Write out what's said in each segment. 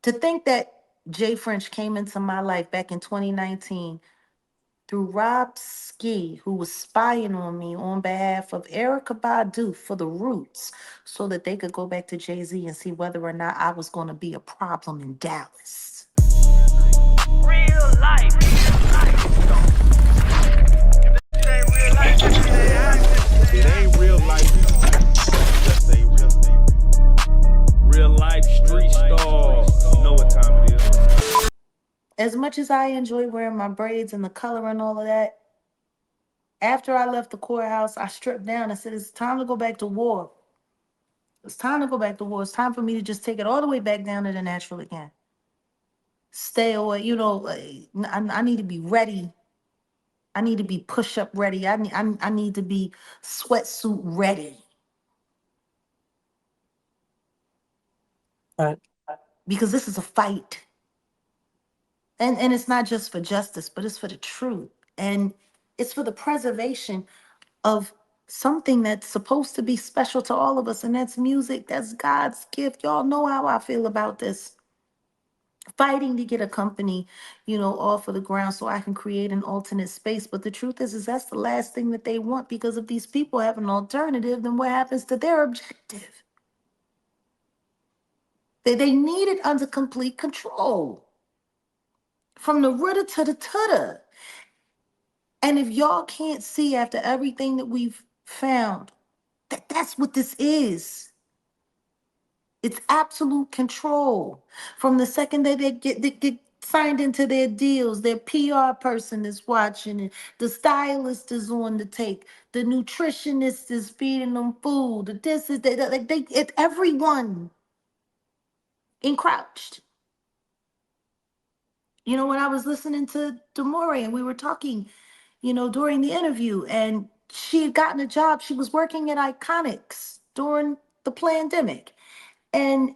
To think that Jay French came into my life back in 2019 through Rob Ski, who was spying on me on behalf of Erica Badu for the Roots, so that they could go back to Jay-Z and see whether or not I was going to be a problem in Dallas. Real life. If it ain't real life, If it ain't real life, just ain't real life street stars. You know what time it is. As much as I enjoy wearing my braids and the color and all of that, after I left the courthouse, I stripped down and said, it's time to go back to war. It's time to go back to war. It's time for me to just take it all the way back down to the natural again. Stay away, I need to be ready. I need to be push-up ready. I need to be sweatsuit ready. Right. Because this is a fight. And it's not just for justice, but it's for the truth. And it's for the preservation of something that's supposed to be special to all of us, and that's music. That's God's gift. Y'all know how I feel about this. Fighting to get a company, off of the ground so I can create an alternate space. But the truth is that's the last thing that they want, because if these people have an alternative, then what happens to their objective? They need it under complete control. From the rudder to the tudder. And if y'all can't see after everything that we've found, that's what this is. It's absolute control. From the second that they get signed into their deals, their PR person is watching it, the stylist is on the take, the nutritionist is feeding them food, this is that, it's everyone encroached. When I was listening to Deore and we were talking, during the interview, and she had gotten a job. She was working at Iconics during the pandemic. And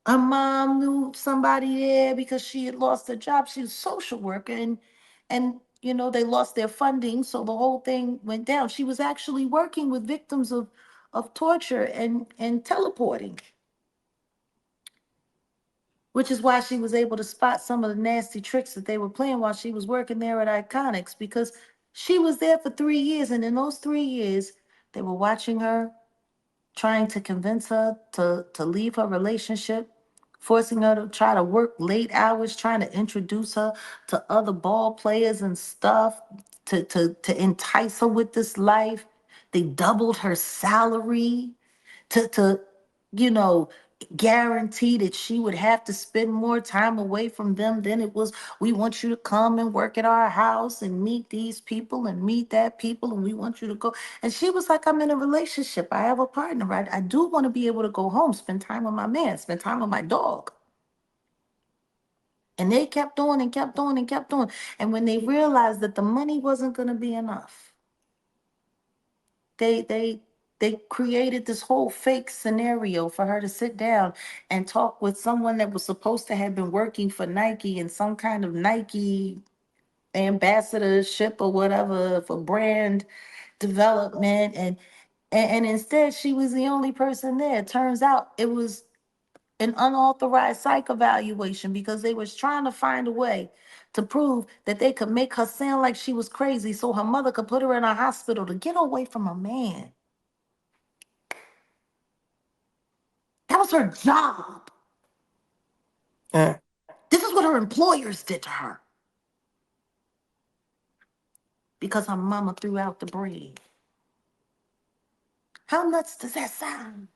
her mom knew somebody there because she had lost her job. She was a social worker, and they lost their funding, so the whole thing went down. She was actually working with victims of torture and teleporting, which is why she was able to spot some of the nasty tricks that they were playing while she was working there at Iconics, because she was there for 3 years, and in those 3 years, they were watching her, trying to convince her to leave her relationship, forcing her to try to work late hours, trying to introduce her to other ball players and stuff, to entice her with this life. They doubled her salary to you know guarantee that she would have to spend more time away from them than it was. We want you to come and work at our house and meet these people and meet that people, and we want you to go. And she was like, I'm in a relationship, I have a partner, right? I do want to be able to go home, spend time with my man, spend time with my dog. And they kept doing and kept doing and kept doing. And when they realized that the money wasn't going to be enough, they created this whole fake scenario for her to sit down and talk with someone that was supposed to have been working for Nike in some kind of Nike ambassadorship or whatever for brand development. And instead she was the only person there. It turns out it was an unauthorized psych evaluation, because they was trying to find a way to prove that they could make her sound like she was crazy so her mother could put her in a hospital to get away from a man. That was her job. Yeah. This is what her employers did to her, because her mama threw out the bread. How nuts does that sound?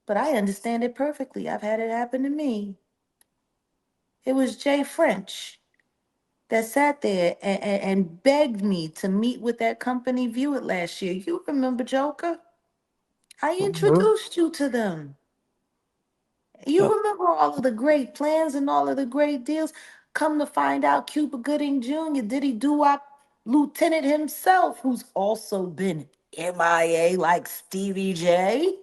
But I understand it perfectly. I've had it happen to me. It was Jay French that sat there and begged me to meet with that company, View It, last year. You remember, Joker? I Mhm. introduced you to them. You Yep. remember all of the great plans and all of the great deals? Come to find out, Cuba Gooding Jr., Diddy Doo-Wop Lieutenant himself, who's also been MIA like Stevie J.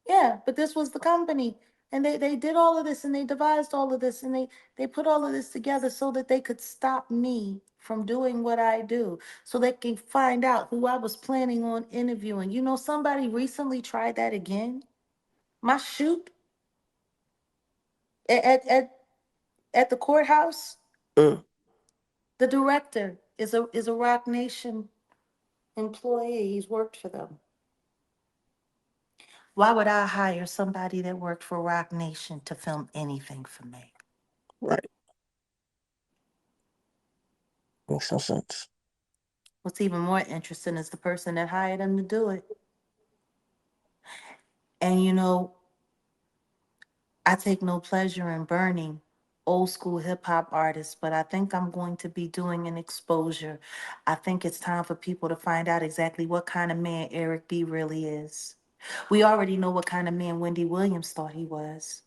Yeah, but this was the company And they did all of this and they devised all of this and they put all of this together so that they could stop me from doing what I do, so they can find out who I was planning on interviewing. You know, somebody recently tried that again. My shoot at at the courthouse, Mm. the director is a Rock Nation employee. He's worked for them. Why would I hire somebody that worked for Rock Nation to film anything for me? Right. Makes no sense. What's even more interesting is the person that hired him to do it. And you know, I take no pleasure in burning old school hip hop artists, but I think I'm going to be doing an exposure. I think it's time for people to find out exactly what kind of man Eric B really is. We already know what kind of man Wendy Williams thought he was.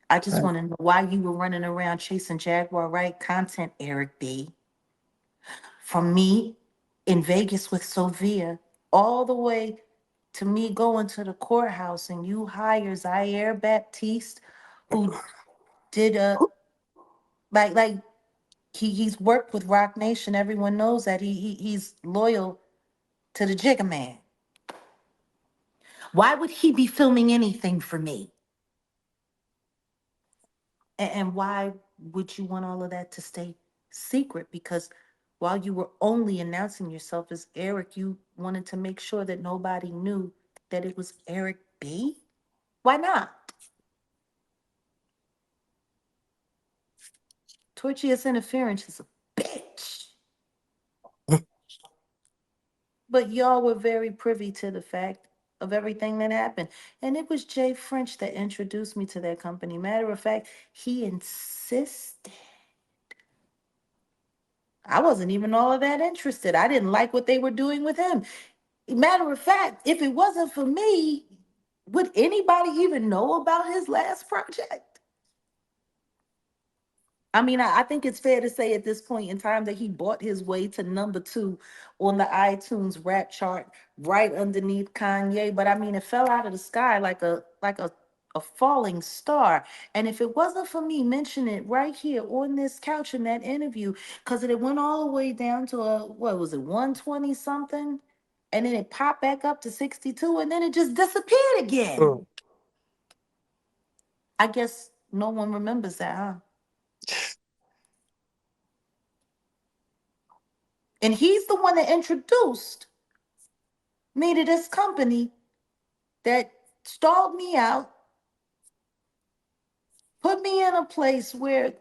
I just Right. want to know why you were running around chasing Jaguar Wright content, Eric B. From me in Vegas with Sofia, all the way to me going to the courthouse and you hire Zaire Baptiste, who did a like he's worked with Rock Nation. Everyone knows that he's loyal to the Jigga Man. Why would he be filming anything for me? And why would you want all of that to stay secret? Because while you were only announcing yourself as Eric, you wanted to make sure that nobody knew that it was Eric B. Why not? Torchious interference is a bitch. But y'all were very privy to the fact of everything that happened. And it was Jay French that introduced me to that company. Matter of fact, he insisted. I wasn't even all of that interested. I didn't like what they were doing with him. Matter of fact, if it wasn't for me, would anybody even know about his last project? I mean, I think it's fair to say at this point in time that he bought his way to #2 on the iTunes rap chart, right underneath Kanye. But I mean, it fell out of the sky like a falling star. And if it wasn't for me mentioning it right here on this couch in that interview, because it went all the way down to a what was it, 120 something, and then it popped back up to 62, and then it just disappeared again. Mm. I guess no one remembers that, huh? And he's the one that introduced me to this company that stalled me out, put me in a place where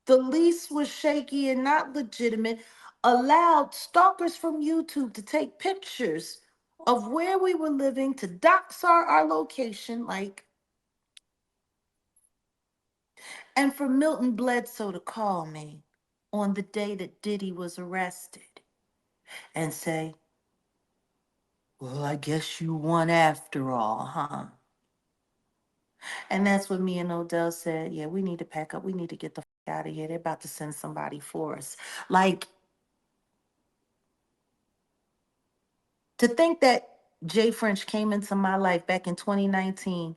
the lease was shaky and not legitimate, allowed stalkers from YouTube to take pictures of where we were living, to dox our location, like, and for Milton Bledsoe to call me on the day that Diddy was arrested and say, well, I guess you won after all, huh? And that's what me and Odell said. Yeah, we need to pack up. We need to get the out of here. They're about to send somebody for us. Like, to think that Jay French came into my life back in 2019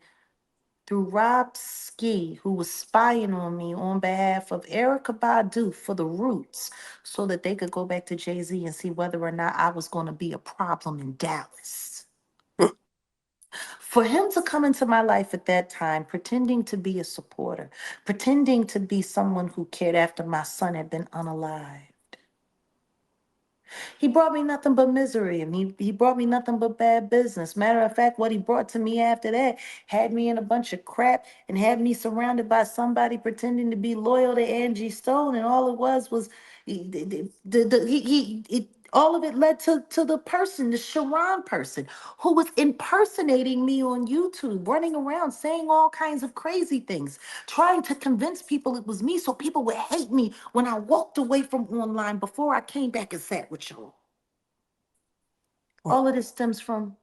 through Rob Ski, who was spying on me on behalf of Erica Badu for the Roots, so that they could go back to Jay-Z and see whether or not I was going to be a problem in Dallas. For him to come into my life at that time, pretending to be a supporter, pretending to be someone who cared after my son had been unalived. He brought me nothing but misery and he brought me nothing but bad business. Matter of fact, what he brought to me after that had me in a bunch of crap and had me surrounded by somebody pretending to be loyal to Angie Stone. And all it was all of it led to the person, the Sharon person, who was impersonating me on YouTube, running around saying all kinds of crazy things, trying to convince people it was me so people would hate me when I walked away from online before I came back and sat with y'all. Mm. All of this stems from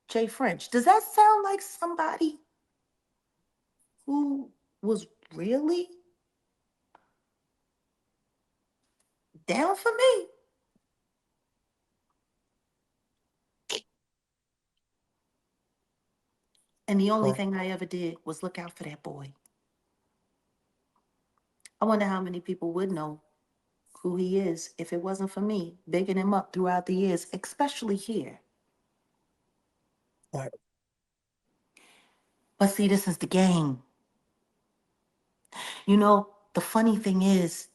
Jay French. Does that sound like somebody who was really down for me? And the only Right. thing I ever did was look out for that boy. I wonder how many people would know who he is if it wasn't for me bigging him up throughout the years, especially here. Right. But see, this is the game. You know, the funny thing is,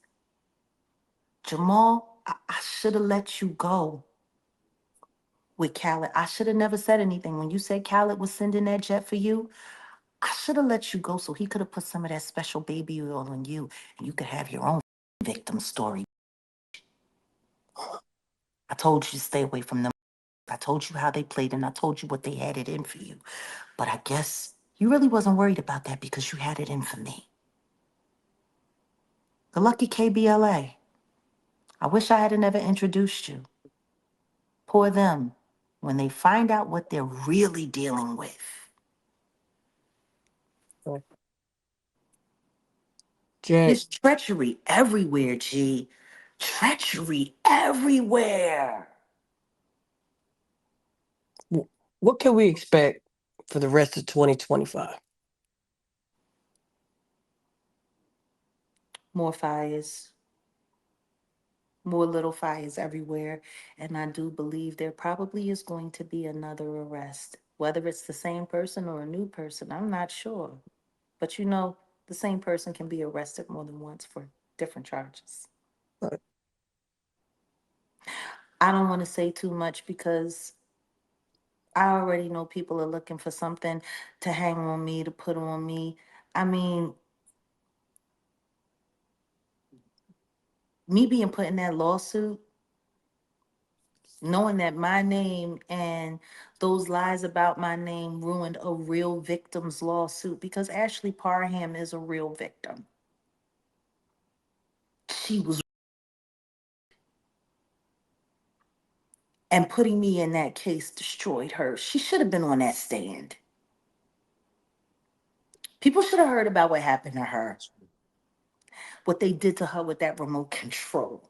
Jamal, I should have let you go with Khaled. I should have never said anything. When you said Khaled was sending that jet for you, I should have let you go so he could have put some of that special baby oil on you and you could have your own victim story. I told you to stay away from them. I told you how they played and I told you what they had it in for you. But I guess you really wasn't worried about that because you had it in for me. The lucky KBLA. I wish I had never introduced you. Poor them when they find out what they're really dealing with. Right. Jag, There's treachery everywhere, G. Treachery everywhere. what can we expect for the rest of 2025? More fires, more little fires everywhere. And I do believe there probably is going to be another arrest. Whether it's the same person or a new person, I'm not sure. But you know, the same person can be arrested more than once for different charges. Right. I don't want to say too much because I already know people are looking for something to hang on me, to put on me. I mean, me being put in that lawsuit, knowing that my name and those lies about my name ruined a real victim's lawsuit because Ashley Parham is a real victim. She was, and putting me in that case destroyed her. She should have been on that stand. People should have heard about what happened to her, what they did to her with that remote control.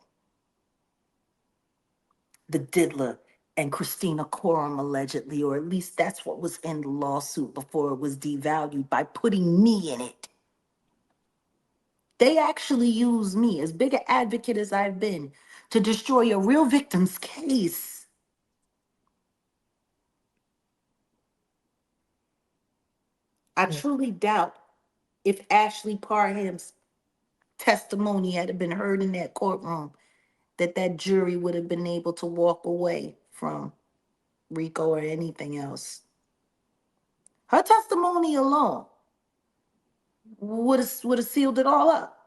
The diddler and Christina Coram allegedly, or at least that's what was in the lawsuit before it was devalued by putting me in it. They actually used me, as big an advocate as I've been, to destroy a real victim's case. I Yeah. truly doubt if Ashley Parham's testimony had been heard in that courtroom, that that jury would have been able to walk away from Rico or anything else. Her testimony alone would have sealed it all up.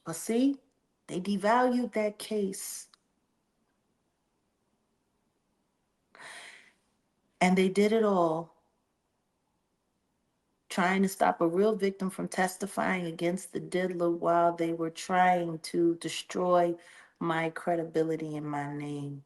But see, they devalued that case. And they did it all trying to stop a real victim from testifying against the diddler while they were trying to destroy my credibility and my name.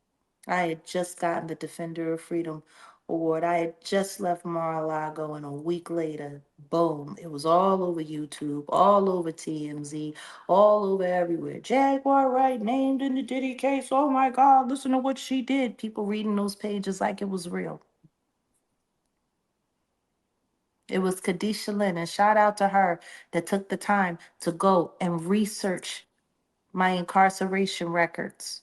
I had just gotten the Defender of Freedom Award. I had just left Mar-a-Lago, and a week later, boom, it was all over YouTube, all over TMZ, all over everywhere. Jaguar Wright named in the Diddy case. Oh my God, listen to what she did. People reading those pages like it was real. It was Kadisha Lynn, and shout out to her that took the time to go and research my incarceration records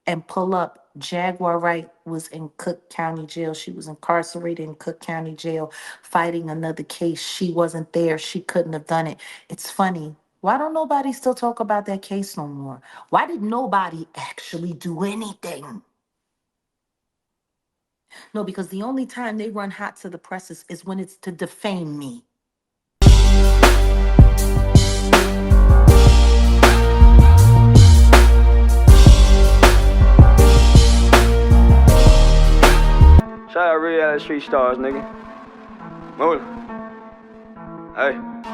and pull up Jaguar Wright was in Cook County Jail. She was incarcerated in Cook County Jail fighting another case. She wasn't there. She couldn't have done it. It's funny. Why don't nobody still talk about that case no more? Why did nobody actually do anything? No, because the only time they run hot to the presses is when it's to defame me. Shout out Reallyfe Street Stars, nigga. Move. Hey.